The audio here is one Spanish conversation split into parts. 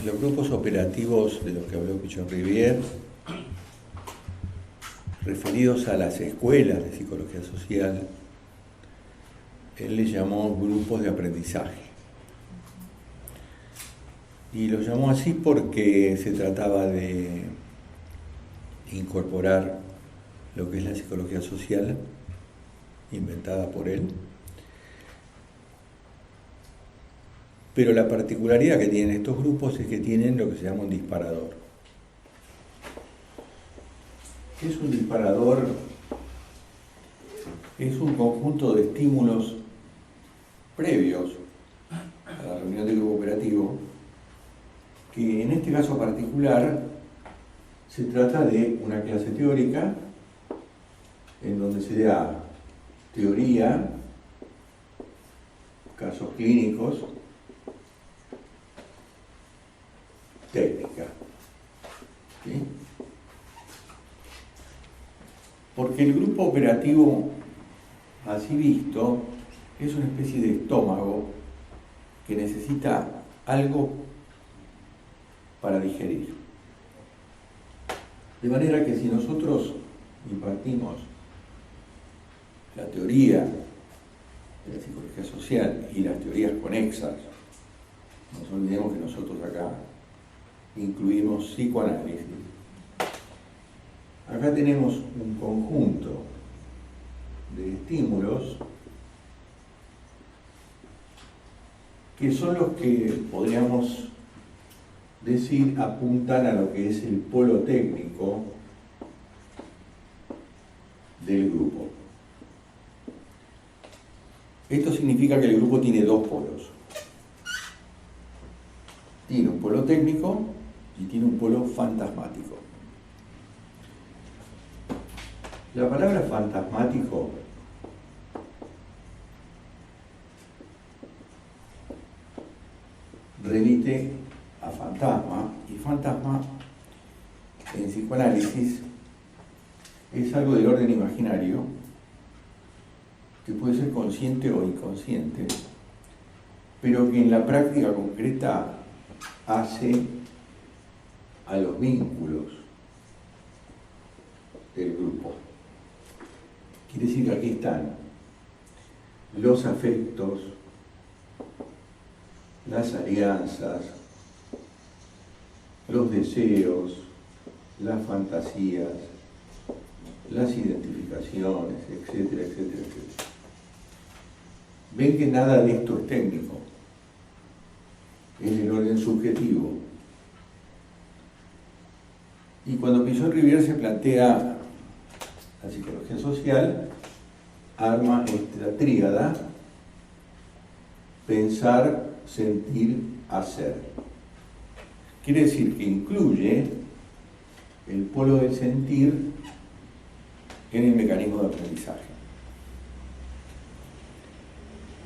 Los grupos operativos de los que habló Pichon Rivière, referidos a las escuelas de psicología social, él les llamó grupos de aprendizaje. Y los llamó así porque se trataba de incorporar lo que es la psicología social, inventada por él. Pero la particularidad que tienen estos grupos es que tienen lo que se llama un disparador. ¿Qué es un disparador? Es un conjunto de estímulos previos a la reunión del grupo operativo, que en este caso particular se trata de una clase teórica en donde se da teoría, casos clínicos, técnica. ¿Sí? Porque el grupo operativo, así visto, es una especie de estómago que necesita algo para digerir. De manera que si nosotros impartimos la teoría de la psicología social y las teorías conexas, no nos olvidemos que nosotros acá incluimos psicoanálisis. Acá tenemos un conjunto de estímulos que son los que podríamos decir apuntan a lo que es el polo técnico del grupo. Esto significa que el grupo tiene dos polos. Tiene un polo técnico y tiene un polo fantasmático. La palabra fantasmático remite a fantasma, y fantasma en psicoanálisis es algo del orden imaginario que puede ser consciente o inconsciente, pero que en la práctica concreta hace a los vínculos del grupo. Quiere decir que aquí están los afectos, las alianzas, los deseos, las fantasías, las identificaciones, etcétera, etcétera, etcétera. Ven que nada de esto es técnico, es el orden subjetivo. Y cuando Pichon Rivière se plantea la psicología social, arma esta tríada: pensar, sentir, hacer. Quiere decir que incluye el polo del sentir en el mecanismo de aprendizaje.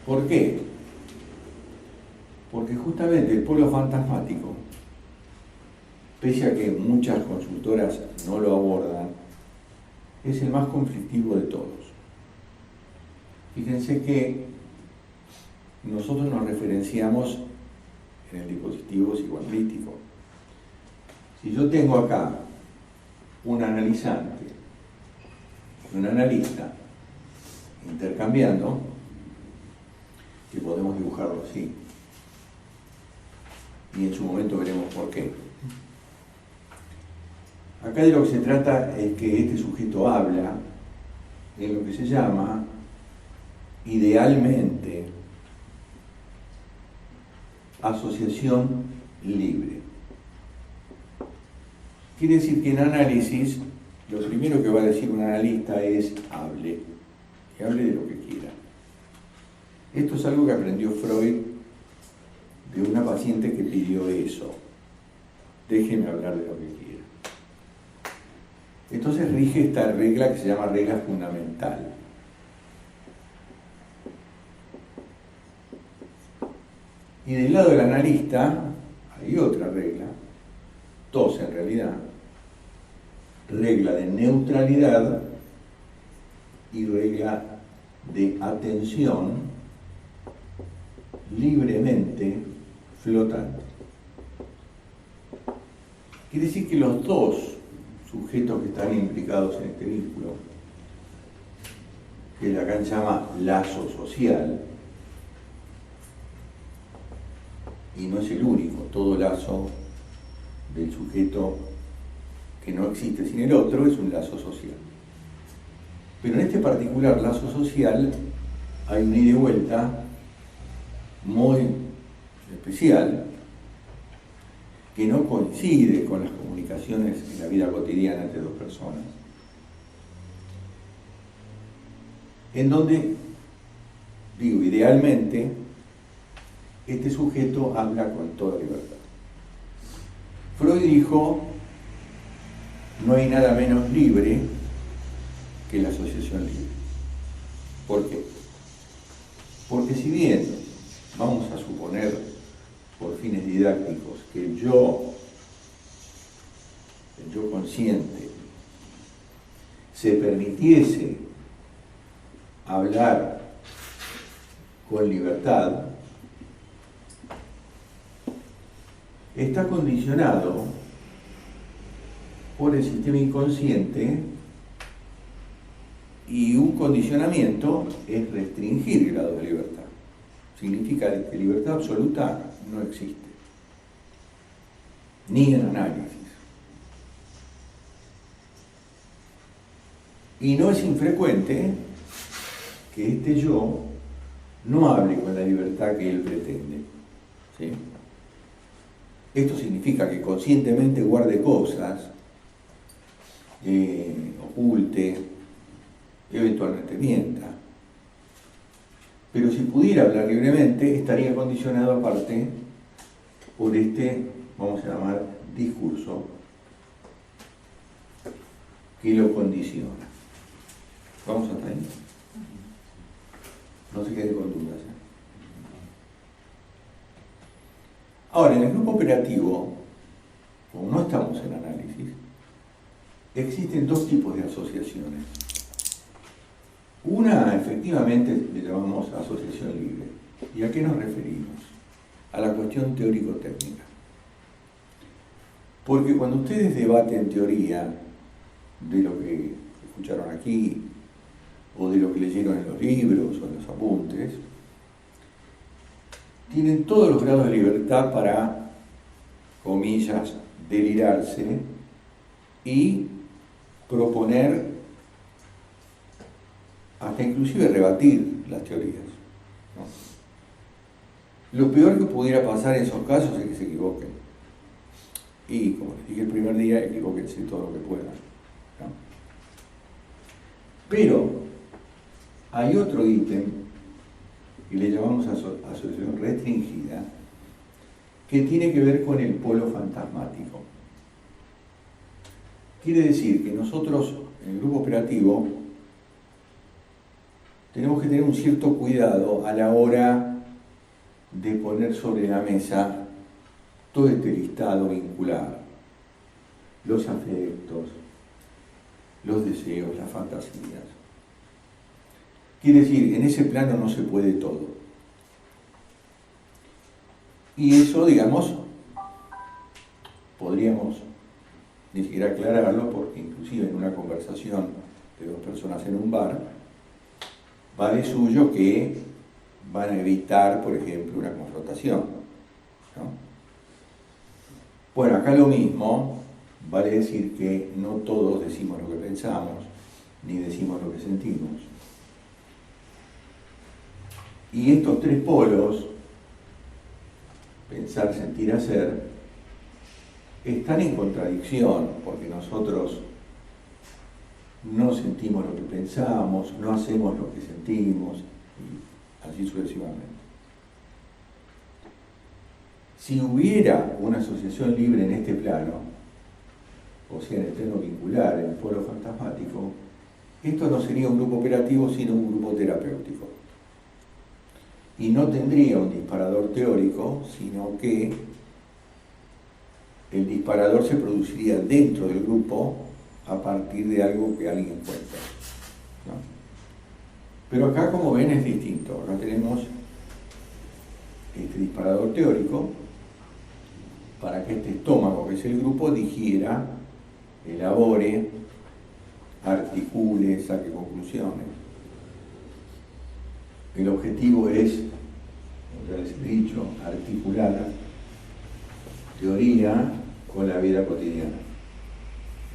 ¿Por qué? Porque justamente el polo fantasmático, pese a que muchas consultoras no lo abordan, es el más conflictivo de todos. Fíjense que nosotros nos referenciamos en el dispositivo psicoanalítico. Si yo tengo acá un analizante y un analista intercambiando, que podemos dibujarlo así, y en su momento veremos por qué. Acá de lo que se trata es que este sujeto habla en lo que se llama, idealmente, asociación libre. Quiere decir que en análisis, lo primero que va a decir un analista es hable, que hable de lo que quiera. Esto es algo que aprendió Freud de una paciente que pidió eso. Déjeme hablar de lo que quiera. Entonces rige esta regla que se llama regla fundamental. Y del lado del analista hay otra regla, dos en realidad: regla de neutralidad y regla de atención libremente flotante. Quiere decir que los dos sujetos que están implicados en este vínculo, que Lacan llama lazo social, y no es el único, todo lazo del sujeto que no existe sin el otro es un lazo social. Pero en este particular lazo social hay una ida y vuelta muy especial que no coincide con las comunicaciones en la vida cotidiana entre dos personas, en donde, digo, idealmente, este sujeto habla con toda libertad. Freud dijo, no hay nada menos libre que la asociación libre. ¿Por qué? Porque si bien, vamos a suponer, por fines didácticos, que el yo consciente, se permitiese hablar con libertad, está condicionado por el sistema inconsciente, y un condicionamiento es restringir grado de libertad. Significa que libertad absoluta no existe, ni en análisis. Y no es infrecuente que este yo no hable con la libertad que él pretende, ¿sí? Esto significa que conscientemente guarde cosas, oculte, eventualmente mienta. Pero si pudiera hablar libremente, estaría condicionado aparte por este, vamos a llamar, discurso que lo condiciona. ¿Vamos hasta ahí? No se quede con dudas. Ahora, en el grupo operativo, como no estamos en análisis, existen dos tipos de asociaciones. Una, efectivamente, le llamamos asociación libre. ¿Y a qué nos referimos? A la cuestión teórico-técnica. Porque cuando ustedes debaten teoría de lo que escucharon aquí, o de lo que leyeron en los libros o en los apuntes, tienen todos los grados de libertad para, comillas, delirarse y proponer, hasta inclusive rebatir las teorías, ¿no? Lo peor que pudiera pasar en esos casos es que se equivoquen. Y, como les dije el primer día, equivóquense todo lo que puedan, ¿no? Pero hay otro ítem que le llamamos asociación restringida, que tiene que ver con el polo fantasmático. Quiere decir que nosotros, en el grupo operativo, tenemos que tener un cierto cuidado a la hora de poner sobre la mesa todo este listado vincular, los afectos, los deseos, las fantasías. Quiere decir, en ese plano no se puede todo. Y eso, digamos, podríamos ni siquiera aclararlo, porque inclusive en una conversación de dos personas en un bar, va de suyo que van a evitar, por ejemplo, una confrontación, ¿no? Bueno, acá lo mismo, vale decir que no todos decimos lo que pensamos, ni decimos lo que sentimos. Y estos tres polos, pensar, sentir, hacer, están en contradicción, porque nosotros no sentimos lo que pensamos, no hacemos lo que sentimos, y así sucesivamente. Si hubiera una asociación libre en este plano, o sea, en el plano vincular, en el polo fantasmático, esto no sería un grupo operativo, sino un grupo terapéutico. Y no tendría un disparador teórico, sino que el disparador se produciría dentro del grupo a partir de algo que alguien cuenta, ¿no? Pero acá, como ven, es distinto. Acá tenemos este disparador teórico para que este estómago, que es el grupo, digiera, elabore, articule, saque conclusiones. El objetivo es, como ya les he dicho, articular teoría con la vida cotidiana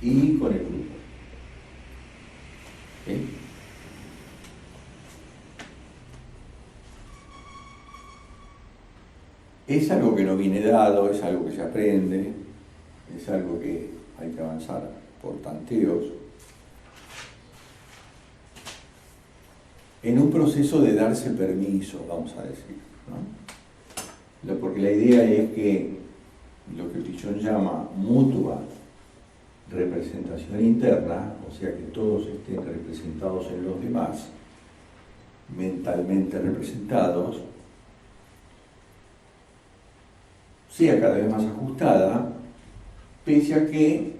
y con el grupo. ¿Sí? Es algo que no viene dado, es algo que se aprende, es algo que hay que avanzar por tanteos, en un proceso de darse permiso, vamos a decir, ¿no? Porque la idea es que lo que Pichon llama mutua representación interna, o sea que todos estén representados en los demás, mentalmente representados, sea cada vez más ajustada, pese a que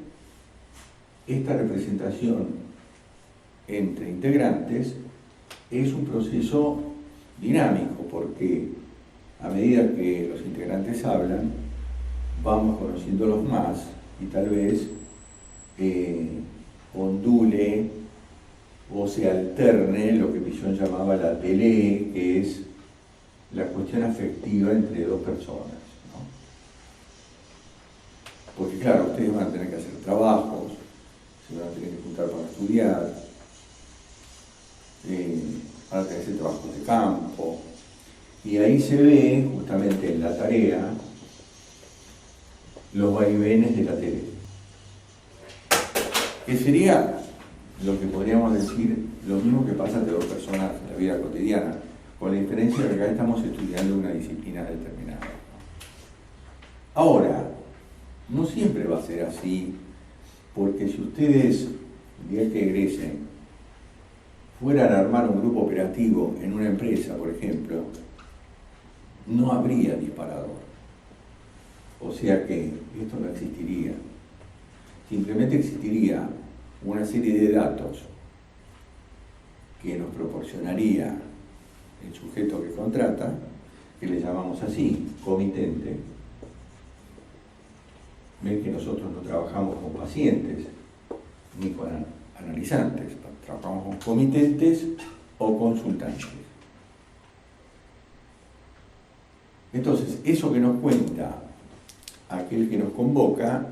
esta representación entre integrantes es un proceso dinámico, porque a medida que los integrantes hablan, vamos conociéndolos más y tal vez ondule o se alterne lo que Pichon llamaba la pelée, que es la cuestión afectiva entre dos personas, ¿no? Porque claro, ustedes van a tener que hacer trabajos, se van a tener que juntar para estudiar, van a tener que hacer trabajos de campo, y ahí se ve justamente en la tarea los vaivenes de la tele, que sería lo que podríamos decir lo mismo que pasa entre dos personas en la vida cotidiana, con la diferencia de que acá estamos estudiando una disciplina determinada. Ahora, no siempre va a ser así, porque si ustedes, el día que egresen, fueran a armar un grupo operativo en una empresa, por ejemplo, no habría disparador. O sea que esto no existiría. Simplemente existiría una serie de datos que nos proporcionaría el sujeto que contrata, que le llamamos así, comitente. Ven que nosotros no trabajamos con pacientes ni con analizantes, trabajamos con comitentes o consultantes. Entonces, eso que nos cuenta aquel que nos convoca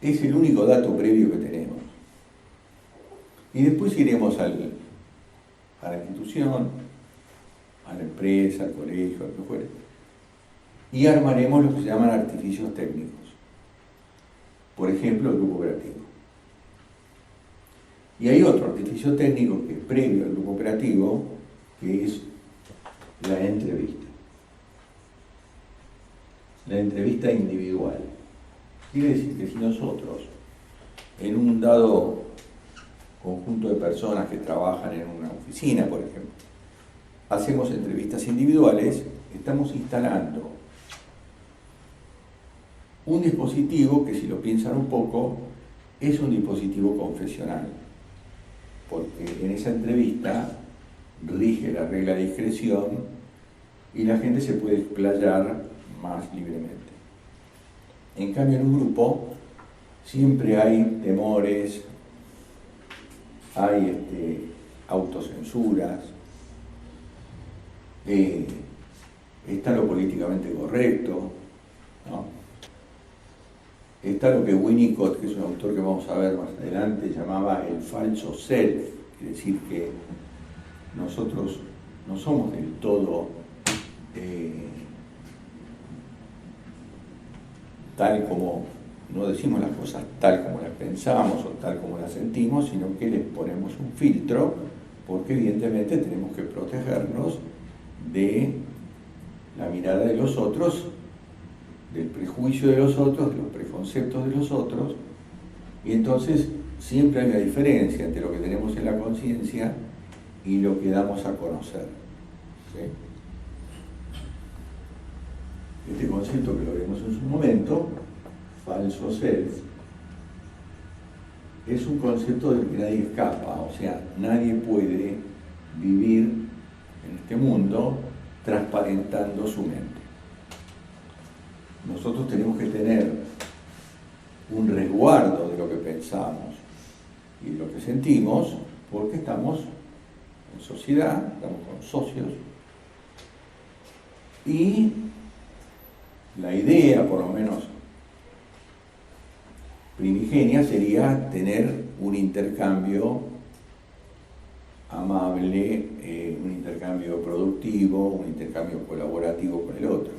es el único dato previo que tenemos. Y después iremos a la institución, a la empresa, al colegio, al que fuere, y armaremos lo que se llaman artificios técnicos. Por ejemplo, el grupo operativo. Y hay otro artificio técnico que es previo al grupo operativo, que es la entrevista. La entrevista individual. Quiere decir que si nosotros, en un dado conjunto de personas que trabajan en una oficina, por ejemplo, hacemos entrevistas individuales, estamos instalando un dispositivo que, si lo piensan un poco, es un dispositivo confesional, porque en esa entrevista rige la regla de discreción y la gente se puede explayar más libremente. En cambio, en un grupo siempre hay temores, hay autocensuras, está lo políticamente correcto, ¿no? Está lo que Winnicott, que es un autor que vamos a ver más adelante, llamaba el falso self, quiere decir que nosotros no somos del todo tal como, no decimos las cosas tal como las pensamos o tal como las sentimos, sino que les ponemos un filtro, porque evidentemente tenemos que protegernos de la mirada de los otros, del prejuicio de los otros, de los preconceptos de los otros, y entonces siempre hay una diferencia entre lo que tenemos en la conciencia y lo que damos a conocer. ¿Sí? Este concepto, que lo veremos en su momento, falso self, es un concepto del que nadie escapa, o sea, nadie puede vivir en este mundo transparentando su mente. nosotros tenemos que tener un resguardo de lo que pensamos y de lo que sentimos, porque estamos en sociedad, estamos con socios, y la idea, por lo menos primigenia, sería tener un intercambio amable, un intercambio productivo, un intercambio colaborativo con el otro.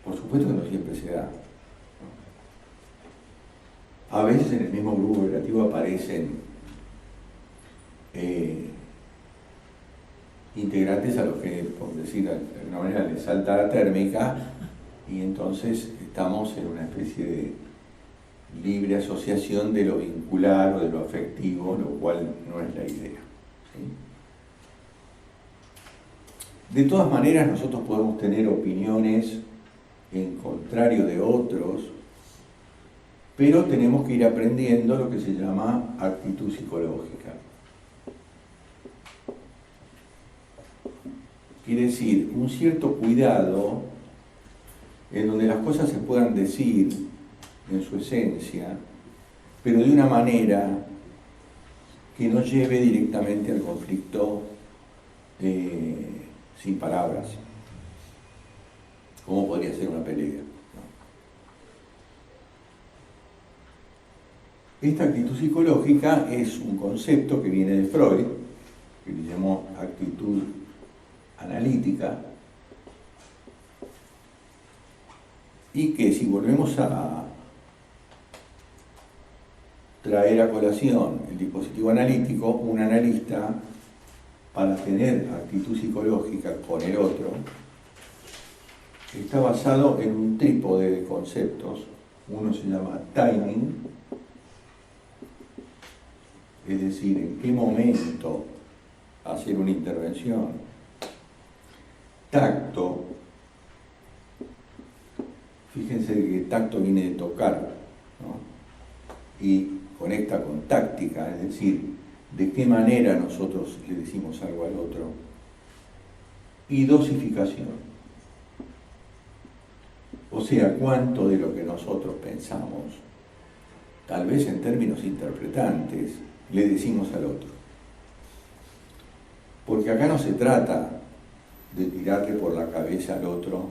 Por supuesto que no siempre se da. A veces en el mismo grupo operativo aparecen integrantes a los que, por decir de alguna manera, les salta la térmica y entonces estamos en una especie de libre asociación de lo vincular o de lo afectivo, lo cual no es la idea. ¿Sí? De todas maneras, nosotros podemos tener opiniones en contrario de otros, pero tenemos que ir aprendiendo lo que se llama actitud psicológica. Quiere decir, un cierto cuidado en donde las cosas se puedan decir en su esencia, pero de una manera que no lleve directamente al conflicto sin palabras, como podría ser una pelea. Esta actitud psicológica es un concepto que viene de Freud, que le llamó actitud analítica, y que si volvemos a traer a colación el dispositivo analítico, un analista, para tener actitud psicológica con el otro, está basado en un trípode de conceptos. Uno se llama timing, es decir, en qué momento hacer una intervención. Tacto, fíjense que tacto viene de tocar, ¿no? Y conecta con táctica, es decir, de qué manera nosotros le decimos algo al otro. Y dosificación, o sea, cuánto de lo que nosotros pensamos, tal vez en términos interpretantes, le decimos al otro. Porque acá no se trata de tirarle por la cabeza al otro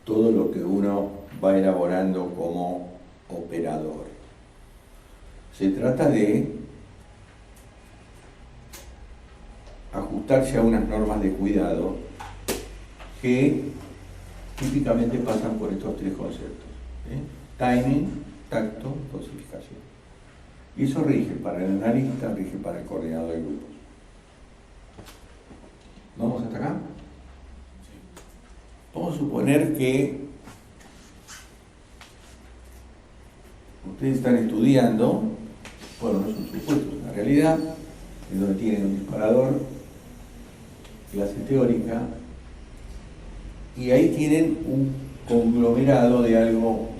todo lo que uno va elaborando como operador. Se trata de ajustarse a unas normas de cuidado que típicamente pasan por estos tres conceptos: timing, tacto, dosificación. Y eso rige para el analista, rige para el coordinador de grupos. ¿Vamos hasta acá? Vamos a suponer que ustedes están estudiando, bueno, no es un supuesto, es una realidad, en donde tienen un disparador, clase teórica, y ahí tienen un conglomerado de algo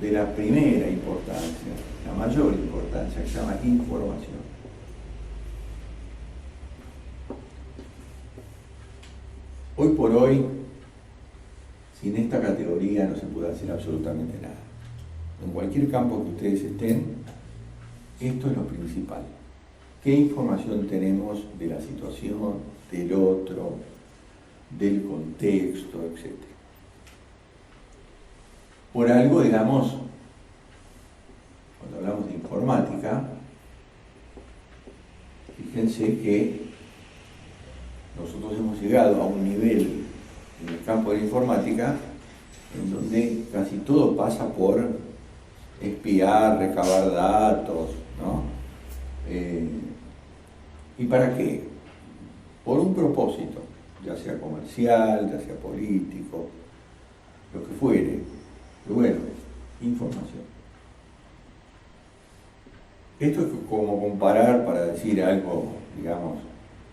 de la primera importancia, la mayor importancia, que se llama información. Hoy por hoy, sin esta categoría no se puede hacer absolutamente nada. En cualquier campo que ustedes estén, esto es lo principal. ¿Qué información tenemos de la situación, del otro, del contexto, etcétera? Por algo, digamos, cuando hablamos de informática, fíjense que nosotros hemos llegado a un nivel en el campo de la informática en donde casi todo pasa por espiar, recabar datos, ¿no? ¿Y para qué? Por un propósito, ya sea comercial, ya sea político, lo que fuere. Pero bueno, información. Esto es como comparar, para decir algo, digamos,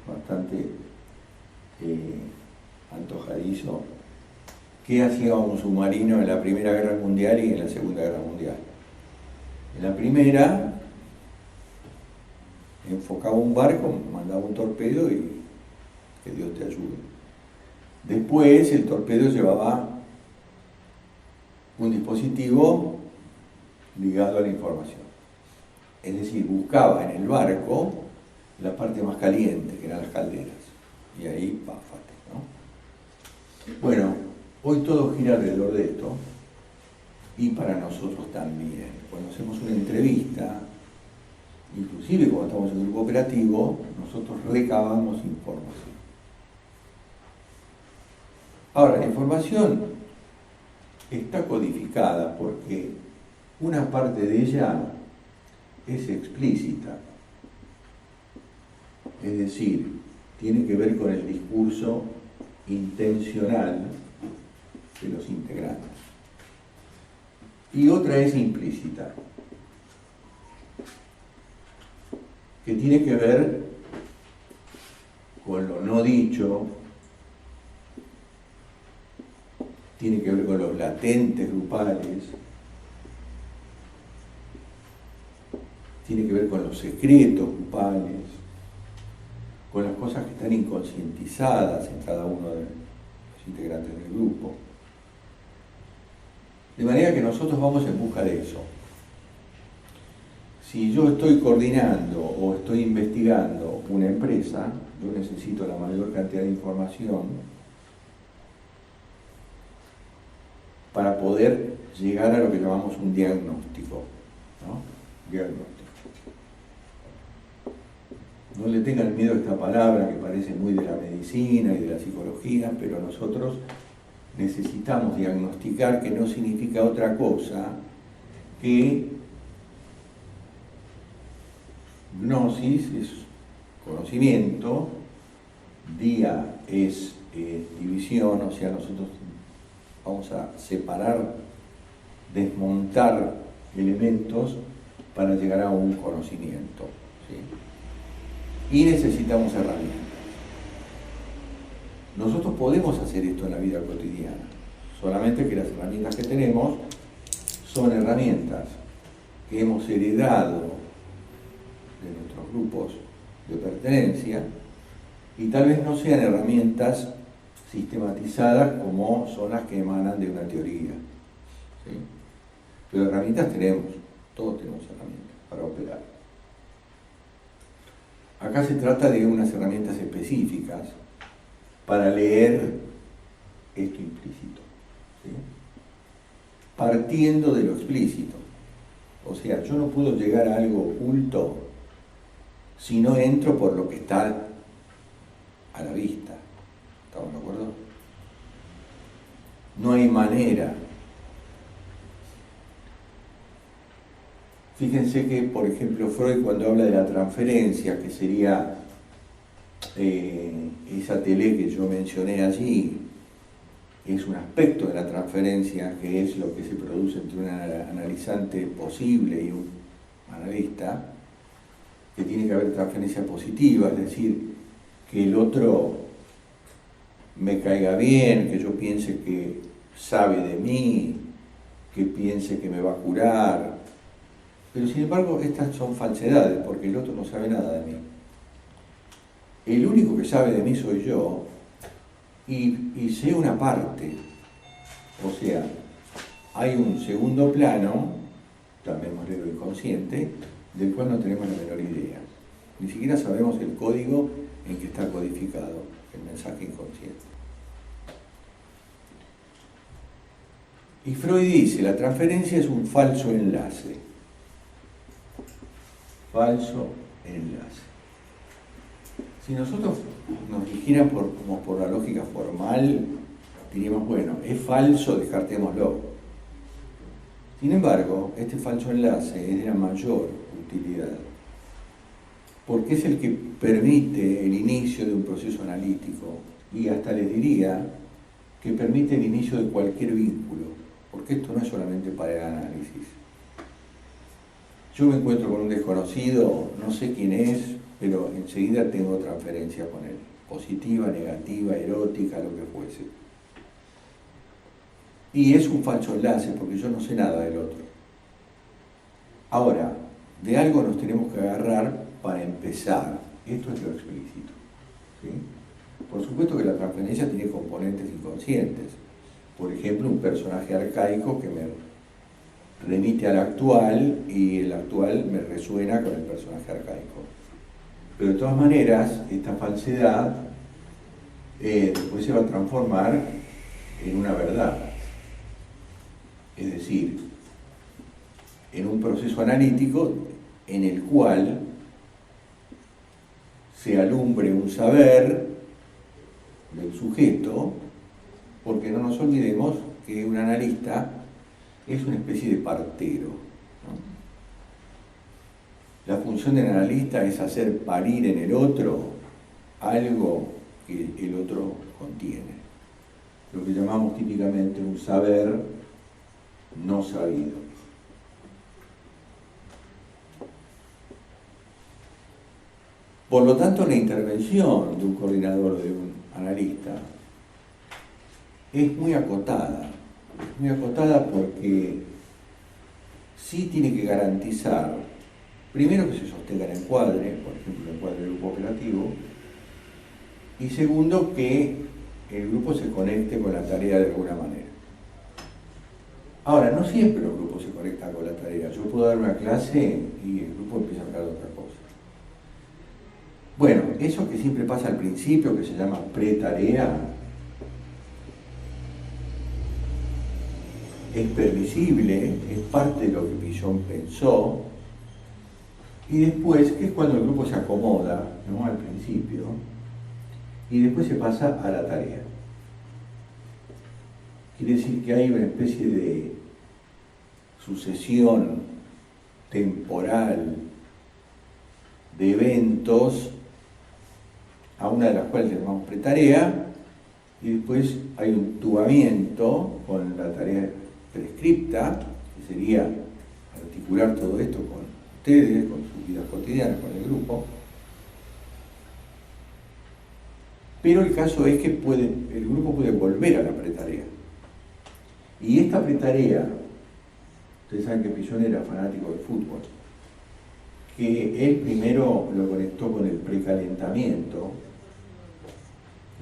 bastante antojadizo, qué hacía un submarino en la Primera Guerra Mundial y en la Segunda Guerra Mundial. En la primera, enfocaba un barco, mandaba un torpedo y que Dios te ayude. Después el torpedo llevaba un dispositivo ligado a la información. Es decir, buscaba en el barco la parte más caliente, que eran las calderas. Y ahí, páfate, ¿no? Bueno, hoy todo gira alrededor de esto, y para nosotros también. Cuando hacemos una entrevista, inclusive cuando estamos en un grupo operativo, nosotros recabamos información. Ahora, la información está codificada porque una parte de ella es explícita, es decir, tiene que ver con el discurso intencional de los integrantes. Y otra es implícita, que tiene que ver con lo no dicho, tiene que ver con los latentes grupales, tiene que ver con los secretos grupales, con las cosas que están inconscientizadas en cada uno de los integrantes del grupo. De manera que nosotros vamos en busca de eso. Si yo estoy coordinando o estoy investigando una empresa, yo necesito la mayor cantidad de información para poder llegar a lo que llamamos un diagnóstico, ¿no? Diagnóstico. No le tengan miedo a esta palabra que parece muy de la medicina y de la psicología, pero nosotros necesitamos diagnosticar, que no significa otra cosa que gnosis es conocimiento, dia es división, o sea, nosotros vamos a separar, desmontar elementos para llegar a un conocimiento, ¿sí? Y necesitamos herramientas. Nosotros podemos hacer esto en la vida cotidiana, solamente que las herramientas que tenemos son herramientas que hemos heredado de nuestros grupos de pertenencia y tal vez no sean herramientas sistematizadas como son las que emanan de una teoría, ¿sí? Pero herramientas tenemos, todos tenemos herramientas para operar. Acá se trata de unas herramientas específicas para leer esto implícito, ¿sí? Partiendo de lo explícito. O sea, yo no puedo llegar a algo oculto si no entro por lo que está a la vista. ¿Estamos de acuerdo? No hay manera. Fíjense que, por ejemplo, Freud, cuando habla de la transferencia, que sería esa tele que yo mencioné allí, es un aspecto de la transferencia que es lo que se produce entre un analizante posible y un analista, que tiene que haber transferencia positiva, es decir, que el otro me caiga bien, que yo piense que sabe de mí, que piense que me va a curar. Pero sin embargo, estas son falsedades, porque el otro no sabe nada de mí. El único que sabe de mí soy yo, y sé una parte. O sea, hay un segundo plano, llamémosle lo inconsciente, del cual no tenemos la menor idea. Ni siquiera sabemos el código en que está codificado el mensaje inconsciente. Y Freud dice, la transferencia es un falso enlace. Falso enlace. Si nosotros nos rigiéramos por la lógica formal, diríamos, bueno, es falso, descartémoslo. Sin embargo, este falso enlace es de la mayor utilidad, porque es el que permite el inicio de un proceso analítico y hasta les diría que permite el inicio de cualquier vínculo, porque esto no es solamente para el análisis. Yo me encuentro con un desconocido, no sé quién es, pero enseguida tengo transferencia con él, positiva, negativa, erótica, lo que fuese. Y es un falso enlace porque yo no sé nada del otro. Ahora, de algo nos tenemos que agarrar para empezar. Esto es lo explícito, ¿sí? Por supuesto que la transferencia tiene componentes inconscientes, por ejemplo, un personaje arcaico que me remite al actual y el actual me resuena con el personaje arcaico. Pero de todas maneras, esta falsedad después se va a transformar en una verdad. Es decir, en un proceso analítico en el cual se alumbre un saber del sujeto, porque no nos olvidemos que un analista es una especie de partero, ¿no? La función del analista es hacer parir en el otro algo que el otro contiene, lo que llamamos típicamente un saber no sabido. Por lo tanto, la intervención de un coordinador, de un analista, es muy acotada porque sí tiene que garantizar, primero, que se sostenga el encuadre, por ejemplo, el encuadre del grupo operativo, y segundo, que el grupo se conecte con la tarea de alguna manera. Ahora, no siempre los grupos se conectan con la tarea. Yo puedo dar una clase y el grupo empieza a hablar de otra cosa. Bueno, eso que siempre pasa al principio, que se llama pre-tarea, es permisible, es parte de lo que Pillon pensó, y después, que es cuando el grupo se acomoda, ¿no?, al principio, y después se pasa a la tarea. Quiere decir que hay una especie de sucesión temporal de eventos, a una de las cuales llamamos pretarea, y después hay un tubamiento con la tarea prescripta, que sería articular todo esto con ustedes, con sus vidas cotidianas, con el grupo. Pero el caso es que el grupo puede volver a la pretarea. Y esta pretarea, ustedes saben que Pillon era fanático del fútbol, que él primero lo conectó con el precalentamiento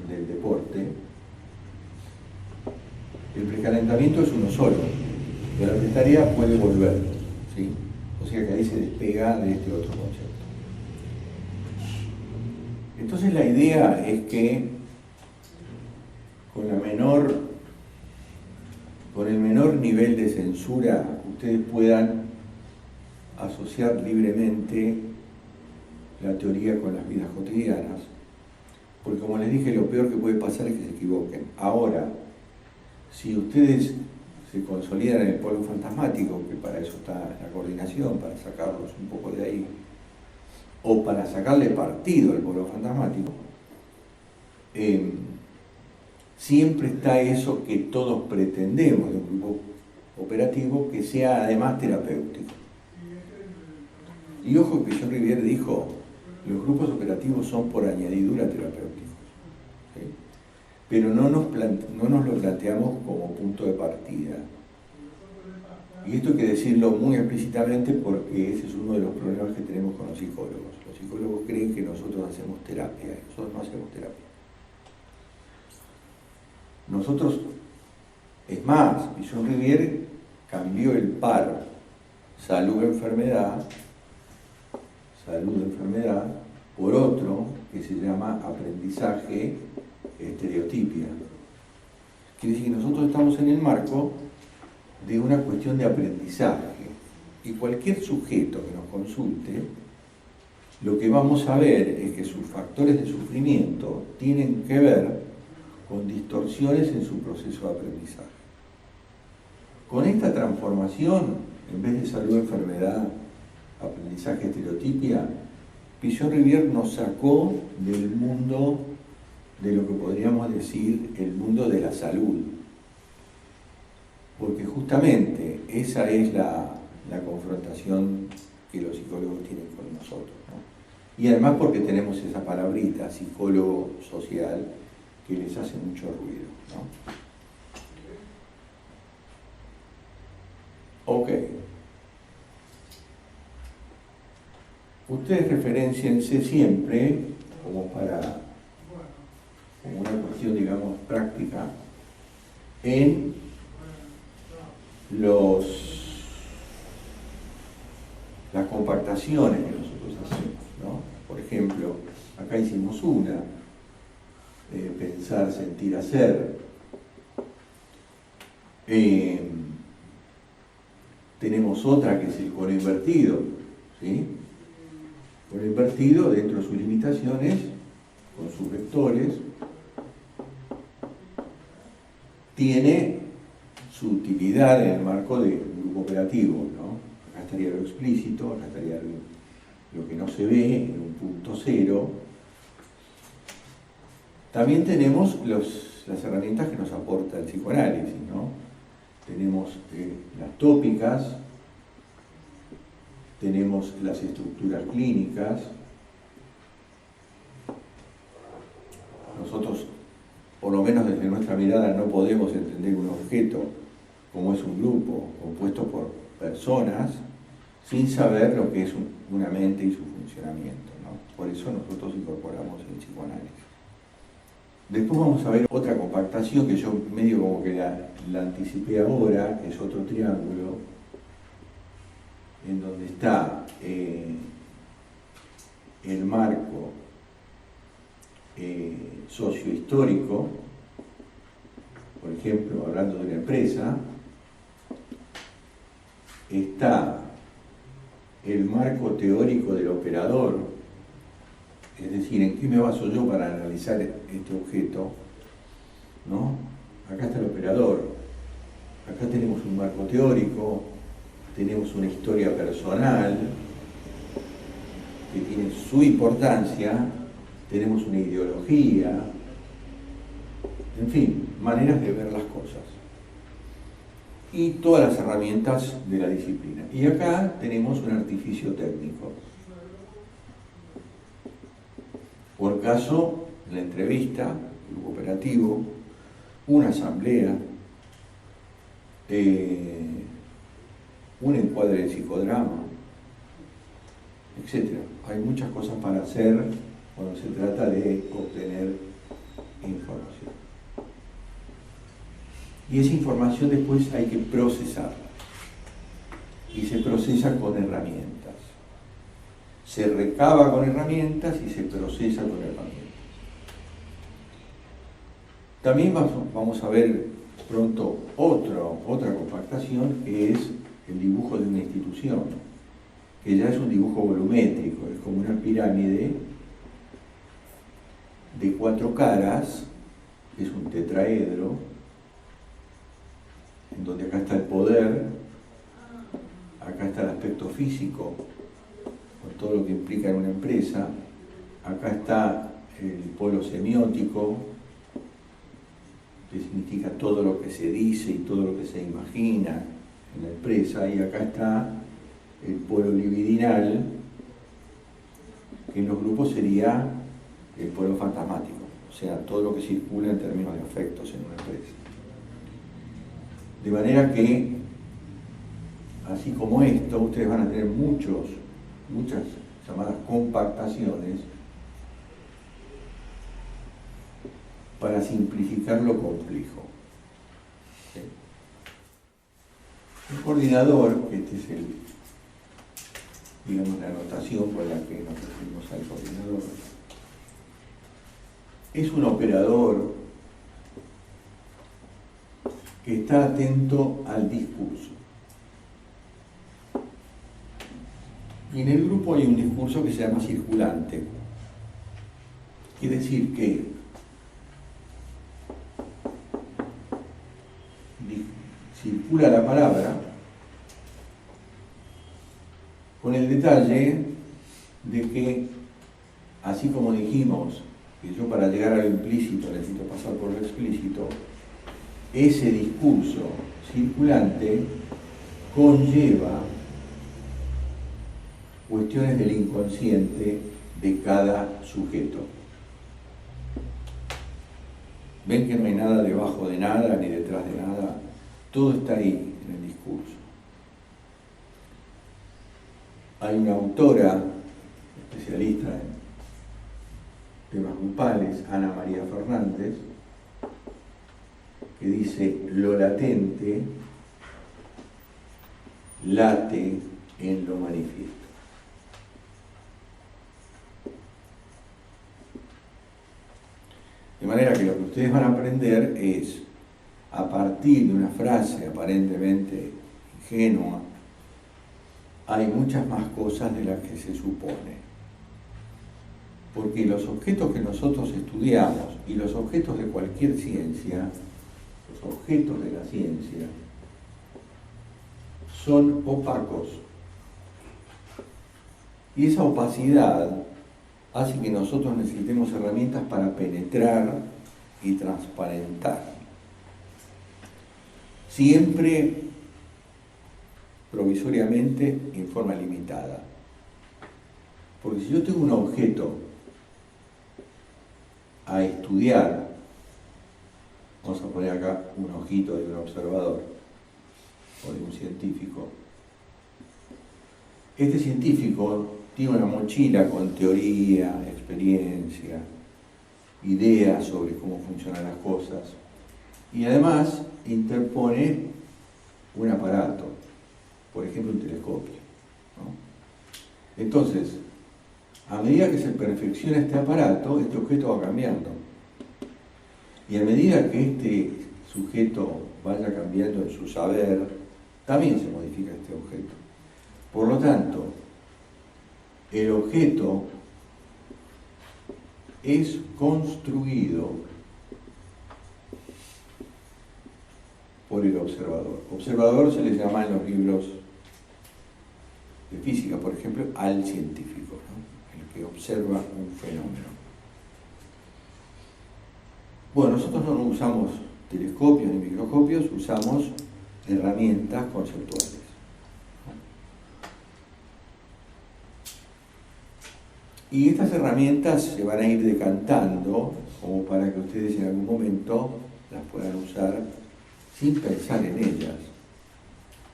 del deporte. El precalentamiento es uno solo, pero la pretarea puede volver, ¿sí? O sea que ahí se despega de este otro concepto. Entonces la idea es que con el menor nivel de censura ustedes puedan asociar libremente la teoría con las vidas cotidianas, porque como les dije, lo peor que puede pasar es que se equivoquen. Ahora, si ustedes se consolidan en el polo fantasmático, que para eso está la coordinación, para sacarlos un poco de ahí, o para sacarle partido al polo fantasmático, siempre está eso que todos pretendemos de un grupo operativo, que sea además terapéutico. Y ojo que Pillon Rivière dijo, los grupos operativos son por añadidura terapéuticos, ¿sí? Pero no nos lo planteamos como punto de partida. Y esto hay que decirlo muy explícitamente porque ese es uno de los problemas que tenemos con los psicólogos. Los psicólogos creen que nosotros hacemos terapia, y nosotros no hacemos terapia. Nosotros, es más, Pillon Rivière cambió el par salud-enfermedad por otro que se llama aprendizaje estereotipia. Quiere decir que nosotros estamos en el marco de una cuestión de aprendizaje, y cualquier sujeto que nos consulte, lo que vamos a ver es que sus factores de sufrimiento tienen que ver con distorsiones en su proceso de aprendizaje. Con esta transformación, en vez de salud-enfermedad, aprendizaje estereotipia, Pillon Rivière nos sacó del mundo de lo que podríamos decir el mundo de la salud, porque justamente esa es la confrontación que los psicólogos tienen con nosotros, ¿no? Y además porque tenemos esa palabrita, psicólogo social, que les hace mucho ruido, ¿no? Ok. Ustedes referenciense siempre, como una cuestión, digamos, práctica, en las compactaciones que nosotros hacemos, ¿no? Por ejemplo, acá hicimos una, pensar, sentir, hacer. Tenemos otra que es el cono invertido, ¿sí? Cono invertido, dentro de sus limitaciones, con sus vectores, tiene su utilidad en el marco de un grupo operativo, ¿no? Acá estaría lo explícito, acá estaría lo que no se ve en un punto cero. También tenemos las herramientas que nos aporta el psicoanálisis, ¿no? Tenemos las tópicas, tenemos las estructuras clínicas. Nosotros, por lo menos desde nuestra mirada, no podemos entender un objeto como es un grupo compuesto por personas sin saber lo que es una mente y su funcionamiento, ¿no? Por eso nosotros incorporamos el psicoanálisis. Después vamos a ver otra compactación que yo medio como que la anticipé ahora, que es otro triángulo, en donde está el marco sociohistórico, por ejemplo, hablando de una empresa, está el marco teórico del operador, es decir, en qué me baso yo para analizar este objeto, ¿no? Acá está el operador, acá tenemos un marco teórico, tenemos una historia personal que tiene su importancia, tenemos una ideología, en fin, maneras de ver las cosas. Y todas las herramientas de la disciplina. Y acá tenemos un artificio técnico. Por caso, la entrevista, el grupo operativo, una asamblea, un encuadre de psicodrama, etc. Hay muchas cosas para hacer cuando se trata de obtener información. Y esa información después hay que procesarla. Y se procesa con herramientas. Se recaba con herramientas y se procesa con herramientas. También vamos a ver pronto otra compactación, que es el dibujo de una institución, que ya es un dibujo volumétrico, es como una pirámide de 4 caras, es un tetraedro, en donde acá está el poder, acá está el aspecto físico, con todo lo que implica en una empresa, acá está el polo semiótico, que significa todo lo que se dice y todo lo que se imagina en la empresa, y acá está el polo libidinal, que en los grupos sería el polo fantasmático, o sea, todo lo que circula en términos de afectos en una empresa. De manera que, así como esto, ustedes van a tener muchas llamadas compactaciones para simplificar lo complejo. ¿Sí? El coordinador, este es digamos, la anotación con la que nos referimos al coordinador, es un operador que está atento al discurso. Y en el grupo hay un discurso que se llama circulante. Quiere decir que circula la palabra con el detalle de que, así como dijimos que yo para llegar a lo implícito necesito pasar por lo explícito, ese discurso circulante conlleva cuestiones del inconsciente de cada sujeto. Ven que no hay nada debajo de nada ni detrás de nada, todo está ahí en el discurso. Hay una autora especialista en temas grupales, Ana María Fernández, que dice: lo latente late en lo manifiesto. De manera que lo que ustedes van a aprender es, a partir de una frase aparentemente ingenua, hay muchas más cosas de las que se supone. Porque los objetos que nosotros estudiamos y los objetos de cualquier ciencia, los objetos de la ciencia, son opacos. Y esa opacidad hace que nosotros necesitemos herramientas para penetrar y transparentar. Siempre provisoriamente en forma limitada. Porque si yo tengo un objeto a estudiar, vamos a poner acá un ojito de un observador o de un científico. Este científico tiene una mochila con teoría, experiencia, ideas sobre cómo funcionan las cosas y además interpone un aparato, por ejemplo un telescopio, ¿no? Entonces, a medida que se perfecciona este aparato, este objeto va cambiando. Y a medida que este sujeto vaya cambiando en su saber, también se modifica este objeto. Por lo tanto, el objeto es construido por el observador. Observador se le llama en los libros de física, por ejemplo, al científico, ¿no? El que observa un fenómeno. Bueno, nosotros no usamos telescopios ni microscopios, usamos herramientas conceptuales. Y estas herramientas se van a ir decantando como para que ustedes en algún momento las puedan usar sin pensar en ellas.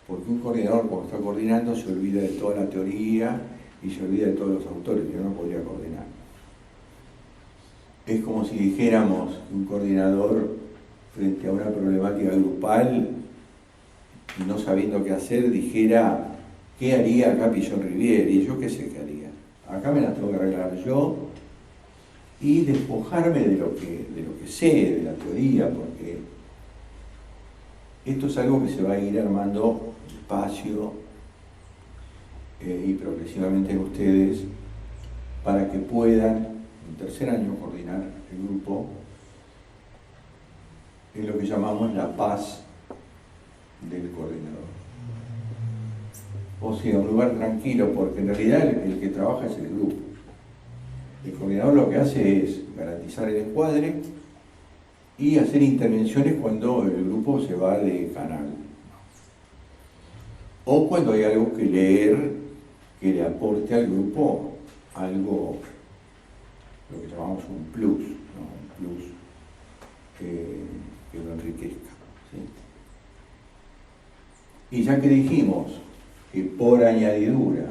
Porque un coordinador cuando está coordinando se olvida de toda la teoría y se olvida de todos los autores, que no podría coordinar. Es como si dijéramos que un coordinador frente a una problemática grupal y no sabiendo qué hacer dijera: ¿qué haría acá Pillon Riviere? Y yo qué sé qué haría. Acá me las tengo que arreglar yo y despojarme de lo que sé, de la teoría, porque esto es algo que se va a ir armando despacio y progresivamente en ustedes para que puedan, en tercer año, coordinar el grupo en lo que llamamos la paz del coordinador. O sea, un lugar tranquilo, porque en realidad el que trabaja es el grupo. El coordinador lo que hace es garantizar el encuadre y hacer intervenciones cuando el grupo se va de canal. O cuando hay algo que leer que le aporte al grupo algo, lo que llamamos un plus, ¿no? Un plus que lo enriquezca, ¿sí? Y ya que dijimos que por añadidura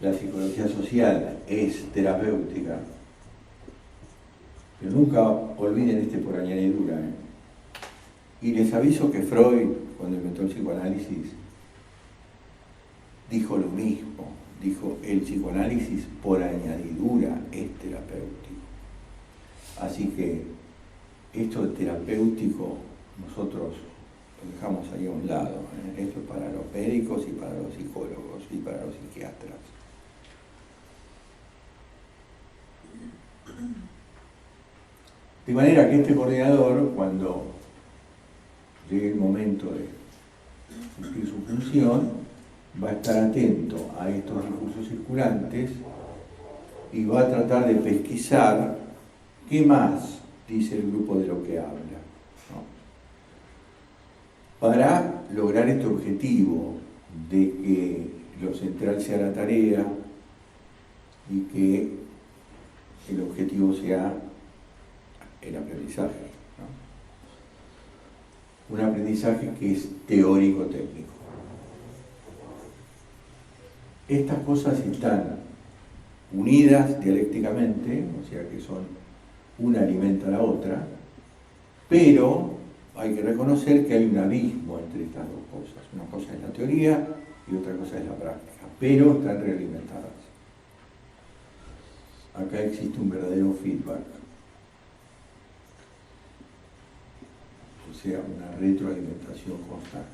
la psicología social es terapéutica, pero nunca olviden este por añadidura, ¿eh? Y les aviso que Freud, cuando inventó el psicoanálisis, dijo lo mismo, dijo: el psicoanálisis por añadidura es terapéutico. Así que esto de terapéutico nosotros lo dejamos ahí a un lado, ¿eh? Esto es para los médicos y para los psicólogos y para los psiquiatras. De manera que este coordinador, cuando llegue el momento de cumplir su función, va a estar atento a estos recursos circulantes y va a tratar de pesquisar qué más dice el grupo de lo que habla, ¿no? Para lograr este objetivo de que lo central sea la tarea y que el objetivo sea el aprendizaje, ¿no? Un aprendizaje que es teórico-técnico. Estas cosas están unidas dialécticamente, o sea que son una alimenta a la otra, Pero hay que reconocer que hay un abismo entre estas dos cosas. Una cosa es la teoría y otra cosa es la práctica, pero están realimentadas. Acá existe un verdadero feedback, o sea, una retroalimentación constante.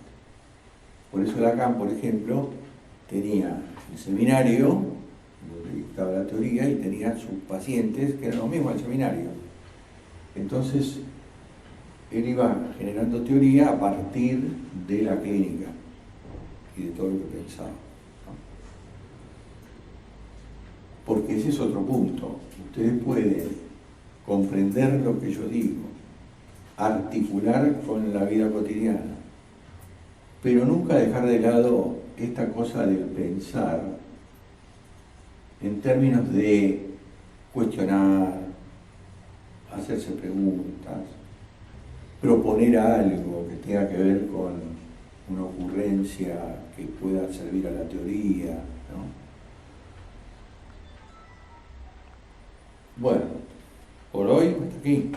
Por eso Lacan, por ejemplo, tenía el seminario, donde dictaba la teoría, y tenía sus pacientes, que eran lo mismo al seminario. Entonces, él iba generando teoría a partir de la clínica y de todo lo que pensaba, ¿no? Porque ese es otro punto. Ustedes pueden comprender lo que yo digo, articular con la vida cotidiana, pero nunca dejar de lado esta cosa del pensar en términos de cuestionar, hacerse preguntas, proponer algo que tenga que ver con una ocurrencia que pueda servir a la teoría, ¿no? Bueno, por hoy hasta aquí.